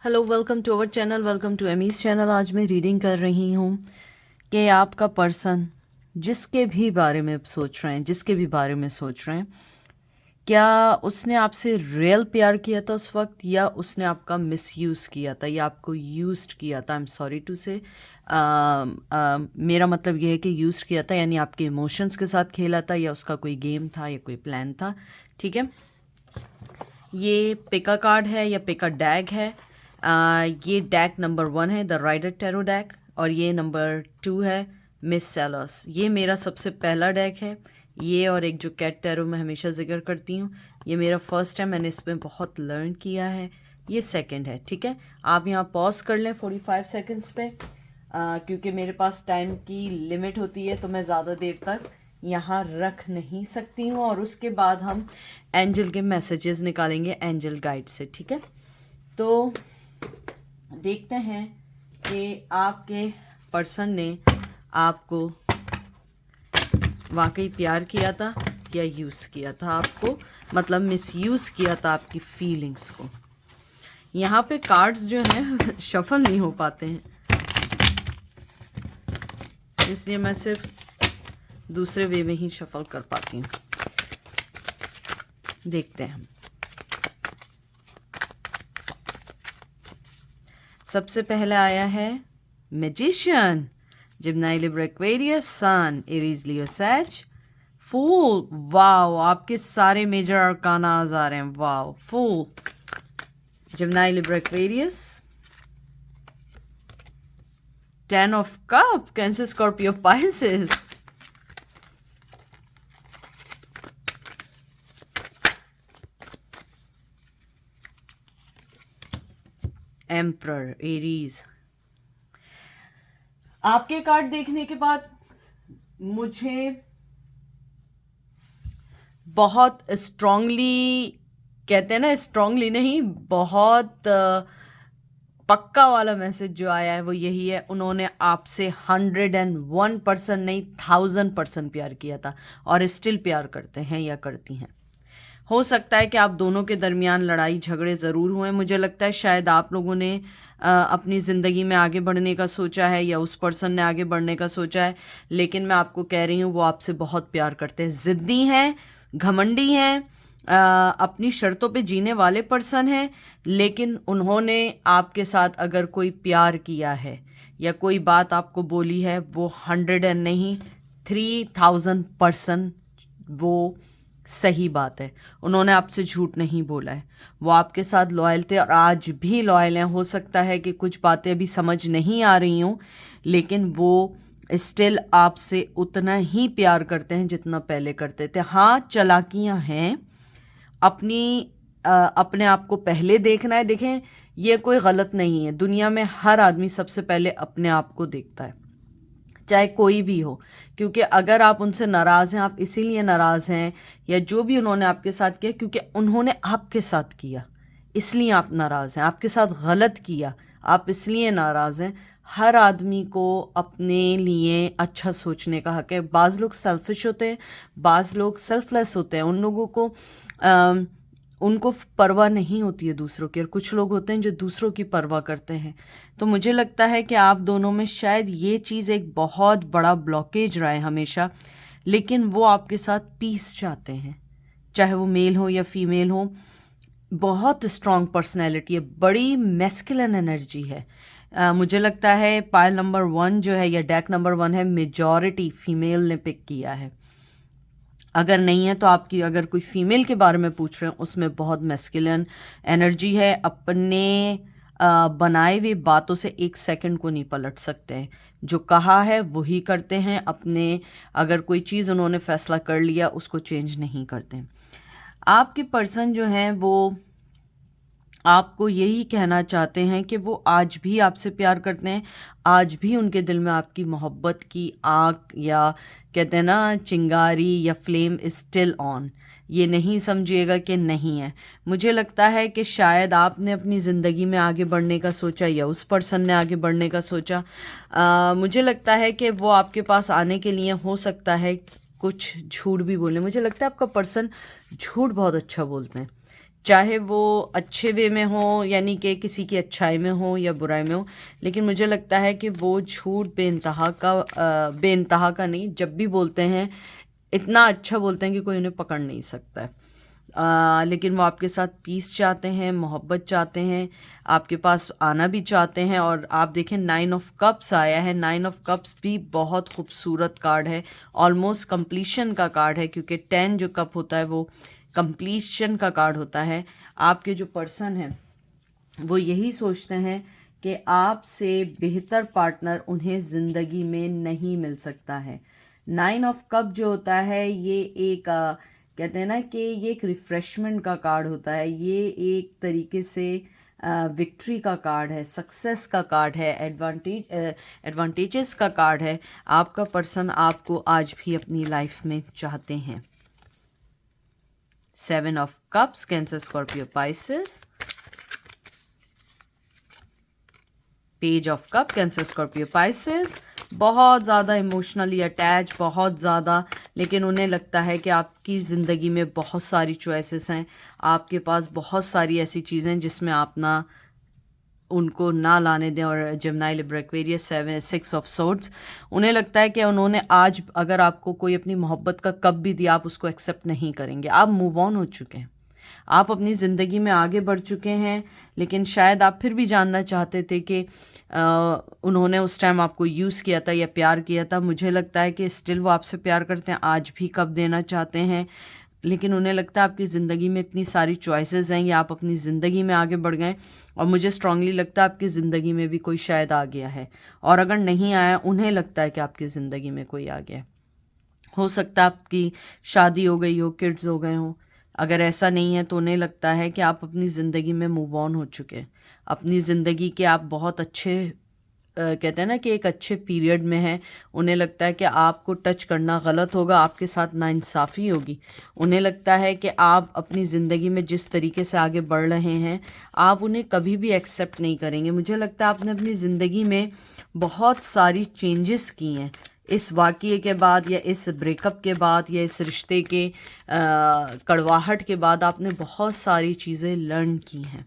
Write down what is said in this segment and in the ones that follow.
Hello, welcome to our channel, welcome to Amy's channel. आज मैं reading कर रही हूँ कि आपका पर्सन जिसके भी बारे में सोच रहे हैं, क्या उसने आपसे रियल प्यार किया था उस वक्त, या उसने आपका मिसयूज़ किया था, या आपको यूज्ड किया था। आई एम सॉरी टू से, मेरा मतलब ये है कि यूज्ड किया था यानी आपके इमोशंस के साथ खेला था, या उसका कोई गेम था या कोई प्लान था। ठीक है, ये पिका कार्ड है या पिका डैग है। ये डैग नंबर 1 है, द राइडर टैरो डैग, और ये नंबर 2 है, मिस सेलर्स। ये मेरा सबसे पहला डैग है। ये और एक जो कैट टैरो मैं हमेशा जिक्र करती हूँ, ये मेरा फर्स्ट है, मैंने इसमें बहुत लर्न किया है। ये सेकंड है। ठीक है, आप यहाँ पॉज कर लें 45 सेकंड्स पे, क्योंकि मेरे पास टाइम की लिमिट होती है, तो मैं ज़्यादा देर तक यहाँ रख नहीं सकती हूँ। और उसके बाद हम एंजल के मैसेजेस निकालेंगे एंजल गाइड से। ठीक है, तो देखते हैं कि आपके पर्सन ने आपको वाकई प्यार किया था या यूज़ किया था आपको, मतलब मिसयूज़ किया था आपकी फीलिंग्स को। यहाँ पे कार्ड्स जो हैं शफल नहीं हो पाते हैं, इसलिए मैं सिर्फ दूसरे वे में ही शफल कर पाती हूँ। देखते हैं हम। सबसे पहले आया है मैजिशियन, जिम्नाई, लिब्रा, एक्वेरियस, सन, एरीज, लियो, सैज, फूल। वाओ, आपके सारे मेजर अरकानाज आ रहे हैं। Wow, fool, Gemini, Libra, Aquarius, 10 of cup, cancer, Scorpio, Pisces, emperor, Aries. आपके कार्ड देखने के बाद मुझे बहुत स्ट्रांगली, कहते हैं ना, स्ट्रांगली नहीं, बहुत पक्का वाला मैसेज जो आया है वो यही है, उन्होंने आपसे 101% नहीं 1000% प्यार किया था और स्टिल प्यार करते हैं या करती हैं। हो सकता है कि आप दोनों के दरमियान लड़ाई झगड़े ज़रूर हुए। मुझे लगता है शायद आप लोगों ने अपनी ज़िंदगी में आगे बढ़ने का सोचा है, या उस पर्सन ने आगे बढ़ने का सोचा है, लेकिन मैं आपको कह रही हूँ वो आपसे बहुत प्यार करते हैं। ज़िद्दी हैं, घमंडी हैं, अपनी शर्तों पे जीने वाले पर्सन हैं, लेकिन उन्होंने आपके साथ अगर कोई प्यार किया है या कोई बात आपको बोली है, वो 100 एंड नहीं 3000% वो सही बात है। उन्होंने आपसे झूठ नहीं बोला है, वो आपके साथ लॉयल थे और आज भी लॉयल हैं। हो सकता है कि कुछ बातें अभी समझ नहीं आ रही हों, लेकिन वो स्टिल आपसे उतना ही प्यार करते हैं जितना पहले करते थे। हाँ, चालाकियाँ हैं, अपने आप को पहले देखना है। देखें, ये कोई गलत नहीं है। दुनिया में हर आदमी सबसे पहले अपने आप को देखता है, चाहे कोई भी हो, क्योंकि अगर आप उनसे नाराज़ हैं, आप इसीलिए नाराज़ हैं, या जो भी उन्होंने आपके साथ किया क्योंकि उन्होंने आपके साथ किया, इसलिए आप नाराज़ हैं। आपके साथ गलत किया, आप इसलिए नाराज़ हैं। हर आदमी को अपने लिए अच्छा सोचने का हक है। बाज़ लोग सेल्फिश होते हैं, बाज़ लोग सेल्फलेस होते हैं, उन लोगों को उनको परवाह नहीं होती है दूसरों की, और कुछ लोग होते हैं जो दूसरों की परवाह करते हैं। तो मुझे लगता है कि आप दोनों में शायद ये चीज़ एक बहुत बड़ा ब्लॉकेज रहा है हमेशा, लेकिन वो आपके साथ पीस चाहते हैं, चाहे वो मेल हो या फीमेल हो। बहुत स्ट्रॉन्ग पर्सनैलिटी है, बड़ी मैस्कुलिन एनर्जी है। मुझे लगता है पायल नंबर 1 जो है, या डेक नंबर 1 है, मेजॉरिटी फीमेल ने पिक किया है। अगर नहीं है तो आपकी, अगर कोई फीमेल के बारे में पूछ रहे हैं, उसमें बहुत मैस्कुलिन एनर्जी है। अपने बनाए हुए बातों से एक सेकंड को नहीं पलट सकते हैं, जो कहा है वही करते हैं। अपने अगर कोई चीज़ उन्होंने फैसला कर लिया, उसको चेंज नहीं करते। आपके पर्सन जो हैं वो आपको यही कहना चाहते हैं कि वो आज भी आपसे प्यार करते हैं, आज भी उनके दिल में आपकी मोहब्बत की आग, या कहते हैं ना चिंगारी या फ्लेम इज स्टिल ऑन। ये नहीं समझिएगा कि नहीं है। मुझे लगता है कि शायद आपने अपनी ज़िंदगी में आगे बढ़ने का सोचा, या उस पर्सन ने आगे बढ़ने का सोचा। मुझे लगता है कि वो आपके पास आने के लिए हो सकता है कुछ झूठ भी बोले। मुझे लगता है आपका पर्सन झूठ बहुत अच्छा बोलते हैं, चाहे वो अच्छे वे में हो, यानी कि किसी की अच्छाई में हो या बुराई में हो, लेकिन मुझे लगता है कि वो झूठ बेइंतहा का नहीं, जब भी बोलते हैं इतना अच्छा बोलते हैं कि कोई उन्हें पकड़ नहीं सकता है। लेकिन वो आपके साथ पीस चाहते हैं, मोहब्बत चाहते हैं, आपके पास आना भी चाहते हैं। और आप देखें 9 ऑफ कप्स आया है। 9 ऑफ कप्स भी बहुत खूबसूरत कार्ड है, ऑलमोस्ट कंप्लीशन का कार्ड है, क्योंकि 10 जो कप होता है वो कंप्लीशन का कार्ड होता है। आपके जो पर्सन हैं वो यही सोचते हैं कि आपसे बेहतर पार्टनर उन्हें ज़िंदगी में नहीं मिल सकता है। 9 ऑफ कप जो होता है ये एक कहते हैं ना कि ये एक रिफ़्रेशमेंट का कार्ड होता है, ये एक तरीके से विक्ट्री का कार्ड है, सक्सेस का कार्ड है, एडवांटेजेस का कार्ड है। आपका पर्सन आपको आज भी अपनी लाइफ में चाहते हैं। 7 of cups, cancer, Scorpio, Pisces. Page of cup, cancer, Scorpio, Pisces. बहुत ज़्यादा इमोशनली अटैच, बहुत ज़्यादा, लेकिन उन्हें लगता है कि आपकी ज़िंदगी में बहुत सारी चॉइसेस हैं, आपके पास बहुत सारी ऐसी चीज़ें जिसमें आप ना उनको ना लाने दें। और Gemini, Libra, Aquarius, 6 of swords, उन्हें लगता है कि उन्होंने आज अगर आपको कोई अपनी मोहब्बत का कप भी दिया आप उसको एक्सेप्ट नहीं करेंगे। आप मूव ऑन हो चुके हैं, आप अपनी ज़िंदगी में आगे बढ़ चुके हैं, लेकिन शायद आप फिर भी जानना चाहते थे कि उन्होंने उस टाइम आपको यूज़ किया था या प्यार किया था। मुझे लगता है कि स्टिल वो आपसे प्यार करते हैं, आज भी कब देना चाहते हैं, लेकिन उन्हें लगता है आपकी ज़िंदगी में इतनी सारी चॉइसेस हैं या आप अपनी ज़िंदगी में आगे बढ़ गए। और मुझे स्ट्रांगली लगता है आपकी ज़िंदगी में भी कोई शायद आ गया है, और अगर नहीं आया उन्हें लगता है कि आपकी ज़िंदगी में कोई आ गया है। हो सकता है आपकी शादी हो गई हो, किड्स हो गए हों। अगर ऐसा नहीं है तो उन्हें लगता है कि आप अपनी ज़िंदगी में मूव ऑन हो चुके हैं, अपनी ज़िंदगी के आप बहुत अच्छे कहते हैं ना कि एक अच्छे पीरियड में हैं। उन्हें लगता है कि आपको टच करना गलत होगा, आपके साथ नाइंसाफ़ी होगी। उन्हें लगता है कि आप अपनी ज़िंदगी में जिस तरीके से आगे बढ़ रहे हैं आप उन्हें कभी भी एक्सेप्ट नहीं करेंगे। मुझे लगता है आपने अपनी ज़िंदगी में बहुत सारी चेंजेस की हैं इस वाक़ये के बाद, या इस ब्रेकअप के बाद, या इस रिश्ते के कड़वाहट के बाद आपने बहुत सारी चीज़ें लर्न की हैं।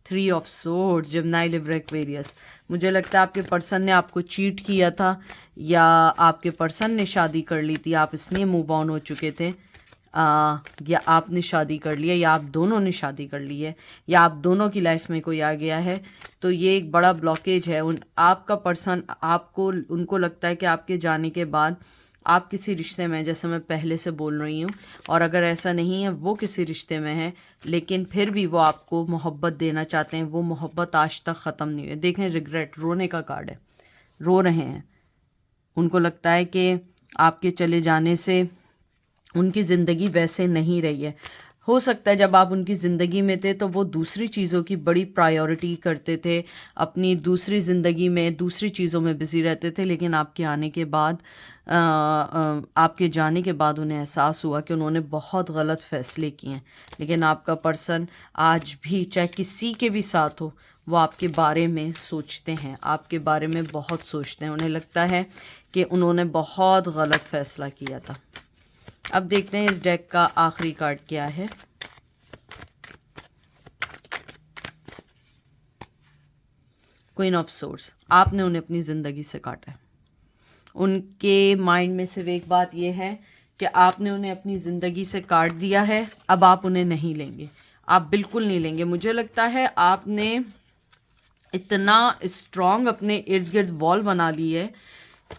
3 of swords, Gemini, Libra, Aquarius, मुझे लगता है आपके पर्सन ने आपको चीट किया था, या आपके पर्सन ने शादी कर ली थी, आप इसलिए मूव ऑन हो चुके थे, या आपने शादी कर लिया, या आप दोनों ने शादी कर ली है, या आप दोनों की लाइफ में कोई आ गया है। तो ये एक बड़ा ब्लॉकेज है। आपका पर्सन आपको, उनको लगता है कि आपके जाने के बाद आप किसी रिश्ते में, जैसे मैं पहले से बोल रही हूँ, और अगर ऐसा नहीं है वो किसी रिश्ते में है, लेकिन फिर भी वो आपको मोहब्बत देना चाहते हैं। वो मोहब्बत आज तक ख़त्म नहीं हुई। देखें, रिग्रेट, रोने का कार्ड है, रो रहे हैं। उनको लगता है कि आपके चले जाने से उनकी ज़िंदगी वैसे नहीं रही है। हो सकता है जब आप उनकी ज़िंदगी में थे तो वो दूसरी चीज़ों की बड़ी प्रायोरिटी करते थे, अपनी दूसरी ज़िंदगी में दूसरी चीज़ों में बिज़ी रहते थे, लेकिन आपके आने के बाद आपके जाने के बाद उन्हें एहसास हुआ कि उन्होंने बहुत गलत फ़ैसले किए हैं। लेकिन आपका पर्सन आज भी, चाहे किसी के भी साथ हो, वो आपके बारे में सोचते हैं, आपके बारे में बहुत सोचते हैं। उन्हें लगता है कि उन्होंने बहुत गलत फ़ैसला किया था। अब देखते हैं इस डेक का आखिरी कार्ड क्या है। क्वीन ऑफ सोर्ड्स, आपने उन्हें अपनी ज़िंदगी से काटा है। उनके माइंड में सिर्फ एक बात यह है कि आपने उन्हें अपनी ज़िंदगी से काट दिया है, अब आप उन्हें नहीं लेंगे, आप बिल्कुल नहीं लेंगे। मुझे लगता है आपने इतना स्ट्रॉन्ग अपने इर्द गिर्द वॉल बना ली है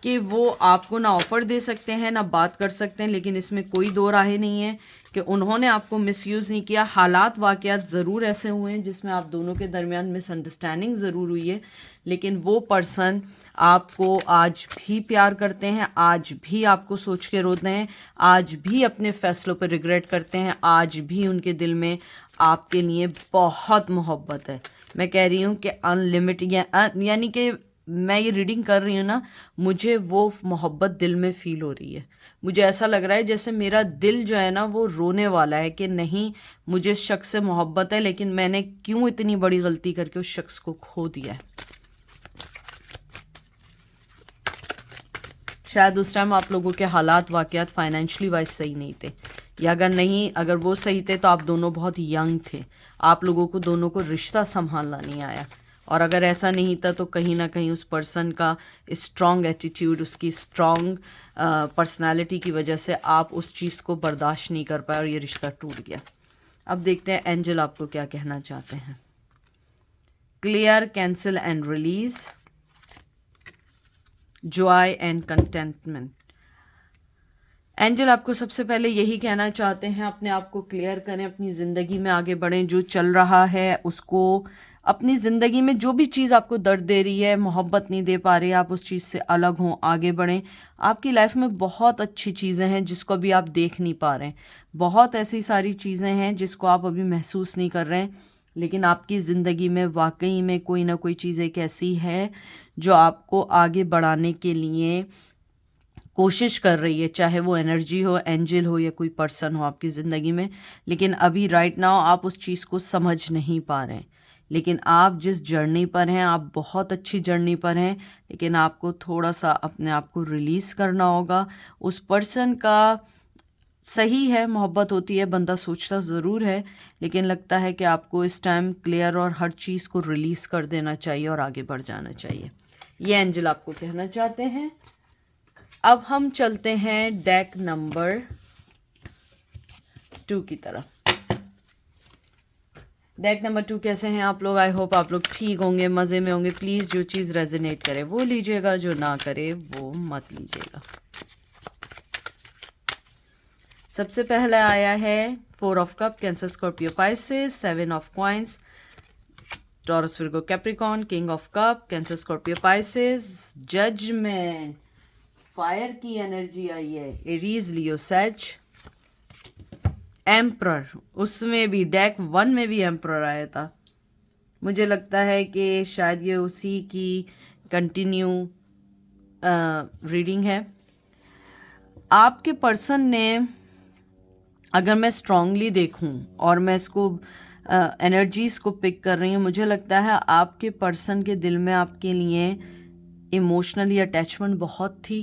कि वो आपको ना ऑफ़र दे सकते हैं ना बात कर सकते हैं। लेकिन इसमें कोई दो राहें नहीं है कि उन्होंने आपको मिसयूज़ नहीं किया। हालात वाक़यात ज़रूर ऐसे हुए हैं जिसमें आप दोनों के दरमियान मिसअंडरस्टैंडिंग ज़रूर हुई है, लेकिन वो पर्सन आपको आज भी प्यार करते हैं, आज भी आपको सोच के रोते हैं, आज भी अपने फ़ैसलों पर रिग्रेट करते हैं, आज भी उनके दिल में आपके लिए बहुत मोहब्बत है। मैं कह रही हूँ कि अनलिमिटेड, यानी कि मैं ये रीडिंग कर रही हूँ ना, मुझे वो मोहब्बत दिल में फ़ील हो रही है। मुझे ऐसा लग रहा है जैसे मेरा दिल जो है ना वो रोने वाला है कि नहीं, मुझे इस शख्स से मोहब्बत है, लेकिन मैंने क्यों इतनी बड़ी गलती करके उस शख्स को खो दिया है। शायद उस टाइम आप लोगों के हालात वाक़यात फाइनेंशियली वाइज सही नहीं थे या अगर नहीं, अगर वो सही थे तो आप दोनों बहुत यंग थे, आप लोगों को दोनों को रिश्ता संभालना नहीं आया। और अगर ऐसा नहीं था तो कहीं ना कहीं उस पर्सन का स्ट्रॉन्ग एटीट्यूड, उसकी स्ट्रॉन्ग पर्सनालिटी की वजह से आप उस चीज़ को बर्दाश्त नहीं कर पाए और ये रिश्ता टूट गया। अब देखते हैं एंजल आपको क्या कहना चाहते हैं। Clear, cancel and release, Joy and contentment. Angel आपको सबसे पहले यही कहना चाहते हैं, अपने आप को क्लियर करें, अपनी ज़िंदगी में आगे बढ़ें। जो चल रहा है उसको, अपनी ज़िंदगी में जो भी चीज़ आपको दर्द दे रही है, मोहब्बत नहीं दे पा रही, आप उस चीज़ से अलग हों, आगे बढ़ें। आपकी लाइफ में बहुत अच्छी चीज़ें हैं जिसको अभी आप देख नहीं पा रहे हैं, बहुत ऐसी सारी चीज़ें हैं जिसको आप अभी महसूस नहीं कर रहे हैं, लेकिन आपकी ज़िंदगी में वाकई में कोई ना कोई चीज़ एक ऐसी है जो आपको आगे बढ़ाने के लिए कोशिश कर रही है, चाहे वो एनर्जी हो, एंजल हो, या कोई पर्सन हो आपकी ज़िंदगी में। लेकिन अभी राइट नाउ आप उस चीज़ को समझ नहीं पा रहे हैं। लेकिन आप जिस जर्नी पर हैं, आप बहुत अच्छी जर्नी पर हैं, लेकिन आपको थोड़ा सा अपने आप को रिलीज़ करना होगा। उस पर्सन का सही है, मोहब्बत होती है, बंदा सोचता ज़रूर है, लेकिन लगता है कि आपको इस टाइम क्लियर और हर चीज़ को रिलीज़ कर देना चाहिए और आगे बढ़ जाना चाहिए। ये एंजल आपको कहना चाहते हैं। अब हम चलते हैं डेक नंबर 2 की तरफ। डेक नंबर 2 कैसे हैं आप लोग? आई होप आप लोग ठीक होंगे, मज़े में होंगे। प्लीज़ जो चीज़ रेजोनेट करे वो लीजिएगा, जो ना करे वो मत लीजिएगा। सबसे पहला आया है 4 of cup, cancer, Scorpio, Pisces, 7 of coins, Taurus, Virgo, Capricorn, king of cup, cancer, Scorpio, Pisces, judgement, fire की एनर्जी आई है, एरीज, लियो, सैज, एम्प्रर। उसमें भी डेक 1 में भी एम्प्रर आया था। मुझे लगता है कि शायद ये उसी की कंटिन्यू रीडिंग है। आपके पर्सन ने, अगर मैं स्ट्रांगली देखूं और मैं इसको एनर्जीज़ को पिक कर रही हूँ, मुझे लगता है आपके पर्सन के दिल में आपके लिए इमोशनली अटैचमेंट बहुत थी,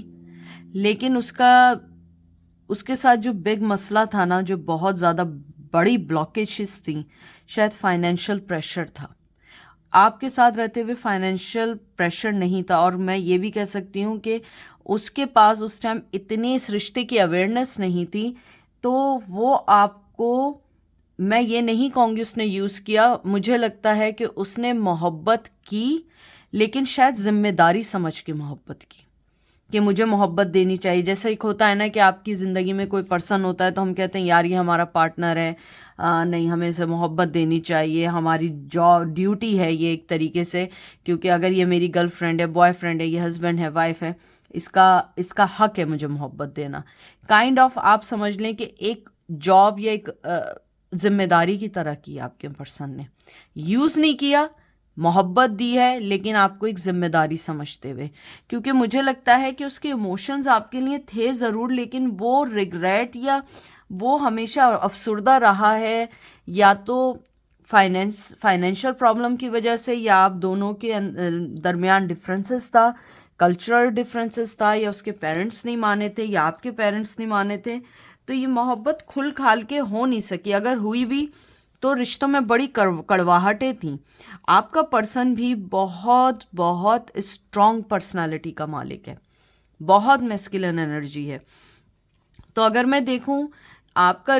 लेकिन उसके साथ जो बिग मसला था ना, जो बहुत ज़्यादा बड़ी ब्लॉकेजेस थी, शायद फाइनेंशियल प्रेशर था। आपके साथ रहते हुए फाइनेंशियल प्रेशर नहीं था, और मैं ये भी कह सकती हूँ कि उसके पास उस टाइम इतनी इस रिश्ते की अवेयरनेस नहीं थी, तो वो आपको, मैं ये नहीं कहूँगी उसने यूज़ किया, मुझे लगता है कि उसने मोहब्बत की, लेकिन शायद जिम्मेदारी समझ के मोहब्बत की, कि मुझे मोहब्बत देनी चाहिए। जैसे एक होता है ना कि आपकी ज़िंदगी में कोई पर्सन होता है तो हम कहते हैं यार ये हमारा पार्टनर है, नहीं, हमें इसे मोहब्बत देनी चाहिए, हमारी जॉब ड्यूटी है ये एक तरीके से, क्योंकि अगर ये मेरी गर्लफ्रेंड है, बॉयफ्रेंड है, ये हस्बैंड है, वाइफ है, इसका हक है मुझे मोहब्बत देना। काइंड ऑफ आप समझ लें कि एक जॉब या एक जिम्मेदारी की तरह की आपके पर्सन ने, यूज़ नहीं किया, मोहब्बत दी है, लेकिन आपको एक जिम्मेदारी समझते हुए, क्योंकि मुझे लगता है कि उसके इमोशंस आपके लिए थे ज़रूर, लेकिन वो रिग्रेट या वो हमेशा अफसुर्दा रहा है, या तो फाइनेंशियल प्रॉब्लम की वजह से, या आप दोनों के दरमियान डिफरेंसेस था, कल्चरल डिफरेंसेस था, या उसके पेरेंट्स नहीं माने थे, या आपके पेरेंट्स नहीं माने थे, तो ये मोहब्बत खुल खाल के हो नहीं सकी। अगर हुई भी तो रिश्तों में बड़ी कड़वाहटें थीं। आपका पर्सन भी बहुत बहुत स्ट्रॉन्ग पर्सनालिटी का मालिक है, बहुत मैस्कुलिन एनर्जी है। तो अगर मैं देखूं आपका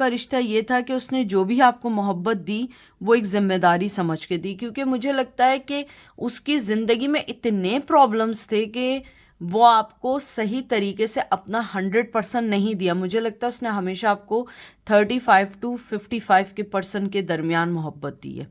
रिश्ता ये था कि उसने जो भी आपको मोहब्बत दी वो एक जिम्मेदारी समझ के दी, क्योंकि मुझे लगता है कि उसकी ज़िंदगी में इतने प्रॉब्लम्स थे कि वो आपको सही तरीके से अपना 100% नहीं दिया। मुझे लगता है उसने हमेशा आपको 35 to 55 के पर्सन के दरमियान मोहब्बत दी है,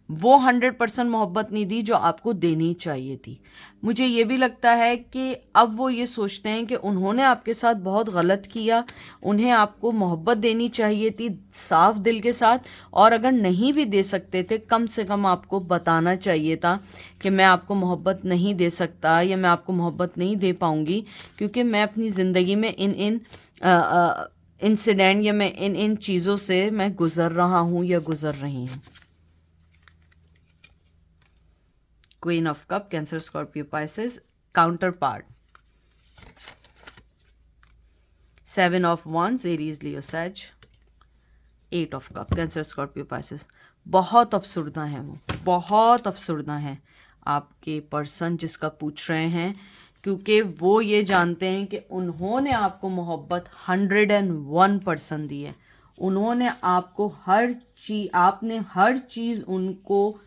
वो 100% मोहब्बत नहीं दी जो आपको देनी चाहिए थी। मुझे ये भी लगता है कि अब वो ये सोचते हैं कि उन्होंने आपके साथ बहुत गलत किया, उन्हें आपको मोहब्बत देनी चाहिए थी साफ दिल के साथ, और अगर नहीं भी दे सकते थे, कम से कम आपको बताना चाहिए था कि मैं आपको मोहब्बत नहीं दे सकता, या मैं आपको मोहब्बत नहीं दे पाऊँगी, क्योंकि मैं अपनी ज़िंदगी में इन इंसिडेंट या मैं इन चीज़ों से मैं गुज़र रहा हूँ या गुज़र रही हूँ। Queen of cup, cancer, Scorpio, Pisces, counter part, 7 of wands, Aries, Leo, सैज। 8 of cup, cancer, Scorpio, Pisces. बहुत अफसुर्दा है वो, बहुत अफसुर्दा है आपके पर्सन जिसका पूछ रहे हैं, क्योंकि वो ये जानते हैं कि उन्होंने आपको मोहब्बत 101% दी है। उन्होंने आपको आपने हर चीज़ उनको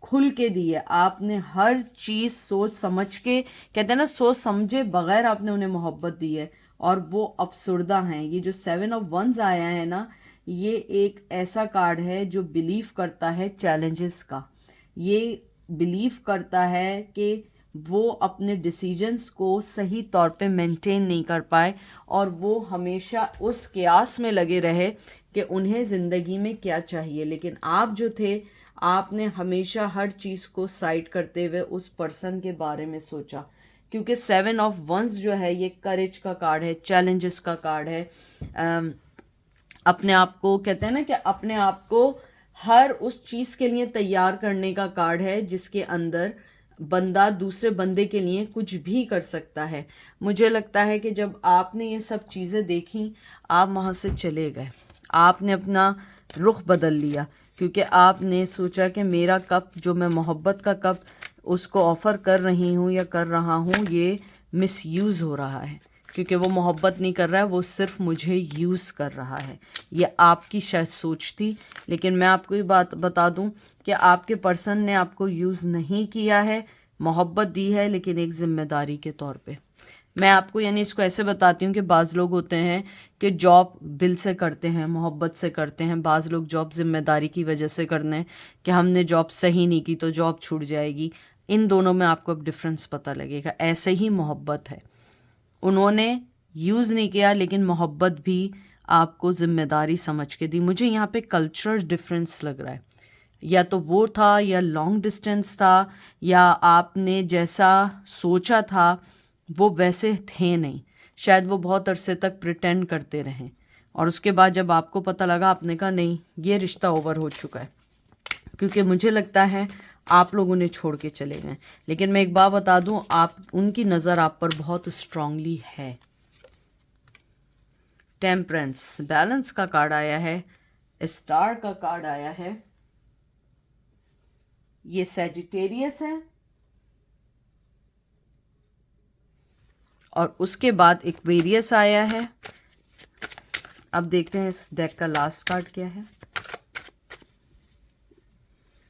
खुल के दी है। आपने हर चीज़ सोच समझ के, कहते हैं ना, सोच समझे बगैर आपने उन्हें मोहब्बत दी है, और वो अफसुर्दा हैं। ये जो 7 ऑफ वंस आया है ना, ये एक ऐसा कार्ड है जो बिलीव करता है चैलेंजेस का। ये बिलीव करता है कि वो अपने डिसीजंस को सही तौर पे मेंटेन नहीं कर पाए, और वो हमेशा उस क्यास में लगे रहे कि उन्हें ज़िंदगी में क्या चाहिए। लेकिन आप जो थे, आपने हमेशा हर चीज़ को साइड करते हुए उस पर्सन के बारे में सोचा, क्योंकि 7 ऑफ वंस जो है ये करेज का कार्ड है, चैलेंजेस का कार्ड है। अपने आप को, कहते हैं ना कि अपने आप को हर उस चीज़ के लिए तैयार करने का कार्ड है जिसके अंदर बंदा दूसरे बंदे के लिए कुछ भी कर सकता है। मुझे लगता है कि जब आपने ये सब चीज़ें देखी, आप वहाँ से चले गए, आपने अपना रुख बदल लिया, क्योंकि आपने सोचा कि मेरा कप, जो मैं मोहब्बत का कप उसको ऑफ़र कर रही हूँ या कर रहा हूँ, ये मिसयूज़ हो रहा है, क्योंकि वो मोहब्बत नहीं कर रहा है, वो सिर्फ मुझे यूज़ कर रहा है। ये आपकी शायद सोच थी, लेकिन मैं आपको ये बात बता दूं कि आपके पर्सन ने आपको यूज़ नहीं किया है, मोहब्बत दी है, लेकिन एक ज़िम्मेदारी के तौर पे। मैं आपको यानी इसको ऐसे बताती हूँ कि बाज़ लोग होते हैं कि जॉब दिल से करते हैं, मोहब्बत से करते हैं। बाज़ लोग जॉब ज़िम्मेदारी की वजह से करते हैं कि हमने जॉब सही नहीं की तो जॉब छूट जाएगी। इन दोनों में आपको अब डिफरेंस पता लगेगा। ऐसे ही मोहब्बत है, उन्होंने यूज़ नहीं किया, लेकिन मोहब्बत भी आपको ज़िम्मेदारी समझ के दी। मुझे यहाँ पे कल्चरल डिफरेंस लग रहा है, या तो वो था, या लॉन्ग डिस्टेंस था, या आपने जैसा सोचा था वो वैसे थे नहीं। शायद वो बहुत अरसे तक प्रिटेंड करते रहें, और उसके बाद जब आपको पता लगा, आपने कहा नहीं, ये रिश्ता ओवर हो चुका है। क्योंकि मुझे लगता है आप लोग उन्हें छोड़ के चले गए। लेकिन मैं एक बात बता दूं, आप, उनकी नज़र आप पर बहुत स्ट्रांगली है। टेम्परेंस, बैलेंस का कार्ड आया है, स्टार का कार्ड आया है, ये सैजिटेरियस है, और उसके बाद एक्वेरियस आया है। अब देखते हैं इस डेक का लास्ट कार्ड क्या है।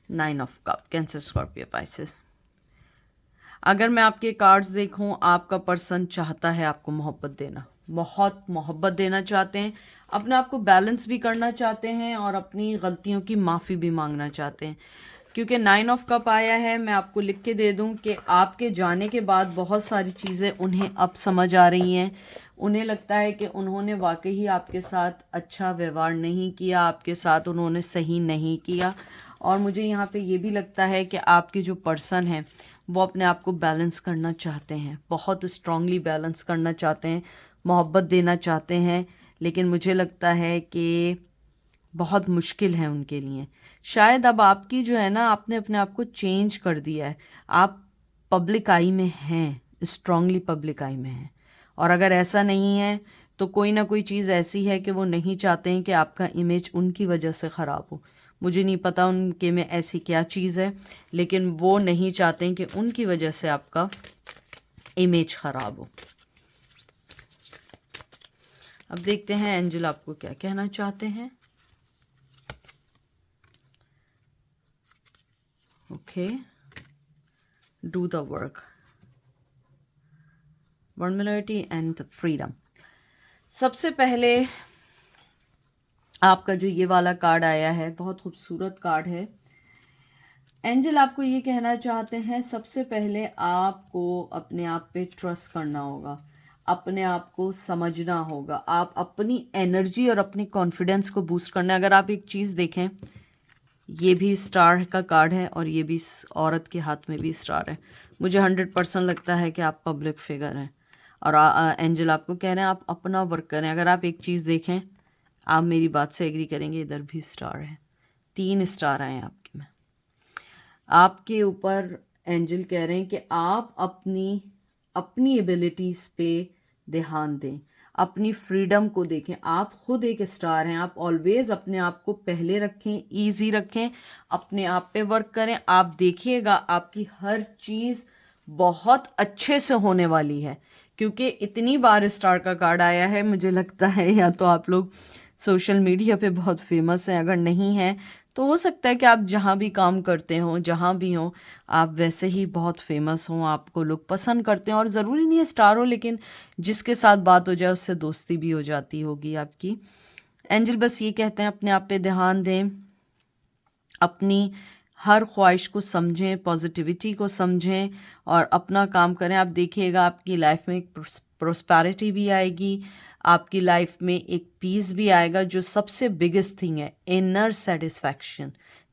9 of cup, cancer, Scorpio, Pisces. अगर मैं आपके कार्ड्स देखूं, आपका पर्सन चाहता है आपको मोहब्बत देना, बहुत मोहब्बत देना चाहते हैं, अपने आप को बैलेंस भी करना चाहते हैं, और अपनी गलतियों की माफ़ी भी मांगना चाहते हैं। क्योंकि 9 ऑफ कप आया है, मैं आपको लिख के दे दूं कि आपके जाने के बाद बहुत सारी चीज़ें उन्हें अब समझ आ रही हैं। उन्हें लगता है कि उन्होंने वाकई ही आपके साथ अच्छा व्यवहार नहीं किया, आपके साथ उन्होंने सही नहीं किया। और मुझे यहाँ पे ये भी लगता है कि आपके जो पर्सन हैं वो अपने आप को बैलेंस करना चाहते हैं, बहुत स्ट्रांगली बैलेंस करना चाहते हैं, मोहब्बत देना चाहते हैं, लेकिन मुझे लगता है कि बहुत मुश्किल है उनके लिए। शायद अब आपकी जो है ना, आपने अपने आप को चेंज कर दिया है, आप पब्लिक आई में हैं, स्ट्रांगली पब्लिक आई में हैं। और अगर ऐसा नहीं है तो कोई ना कोई चीज़ ऐसी है कि वो नहीं चाहते हैं कि आपका इमेज उनकी वजह से ख़राब हो। मुझे नहीं पता उनके में ऐसी क्या चीज़ है, लेकिन वो नहीं चाहते हैं कि उनकी वजह से आपका इमेज ख़राब हो। अब देखते हैं एंजल आपको क्या कहना चाहते हैं। Okay, do the work, vulnerability and freedom. सबसे पहले आपका जो ये वाला कार्ड आया है, बहुत खूबसूरत कार्ड है। एंजल आपको ये कहना चाहते हैं, सबसे पहले आपको अपने आप पे ट्रस्ट करना होगा, अपने आप को समझना होगा, आप अपनी एनर्जी और अपनी कॉन्फिडेंस को बूस्ट करना है। अगर आप एक चीज़ देखें, ये भी स्टार का कार्ड है और ये भी इस औरत के हाथ में भी स्टार है। मुझे 100% लगता है कि आप पब्लिक फिगर हैं, और एंजल आपको कह रहे हैं आप अपना वर्क करें। अगर आप एक चीज़ देखें, आप मेरी बात से एग्री करेंगे, इधर भी स्टार है, 3 स्टार आए हैं आपके में। आपके ऊपर एंजल कह रहे हैं कि आप अपनी एबिलिटीज़ पे ध्यान दें, अपनी फ्रीडम को देखें। आप खुद एक स्टार हैं, आप ऑलवेज अपने आप को पहले रखें, ईजी रखें, अपने आप पे वर्क करें। आप देखिएगा आपकी हर चीज़ बहुत अच्छे से होने वाली है, क्योंकि इतनी बार स्टार का कार्ड आया है। मुझे लगता है या तो आप लोग सोशल मीडिया पे बहुत फेमस हैं, अगर नहीं हैं तो हो सकता है कि आप जहाँ भी काम करते हो, जहाँ भी हो, आप वैसे ही बहुत फेमस हों, आपको लोग पसंद करते हैं। और ज़रूरी नहीं है स्टार हो, लेकिन जिसके साथ बात हो जाए उससे दोस्ती भी हो जाती होगी आपकी। एंजल बस ये कहते हैं अपने आप पे ध्यान दें, अपनी हर ख्वाहिश को समझें, पॉजिटिविटी को समझें और अपना काम करें। आप देखिएगा आपकी लाइफ में एक प्रोस्पैरिटी भी आएगी, आपकी लाइफ में एक पीस भी आएगा। जो सबसे बिगेस्ट थिंग है, इनर सेटिस्फैक्शन,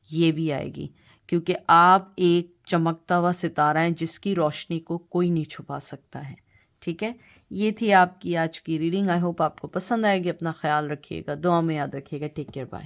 ये भी आएगी, क्योंकि आप एक चमकता हुआ सितारा हैं जिसकी रोशनी को कोई नहीं छुपा सकता है। ठीक है, ये थी आपकी आज की रीडिंग। आई होप आपको पसंद आएगी। अपना ख्याल रखिएगा, दुआ में याद रखिएगा। Take care, bye.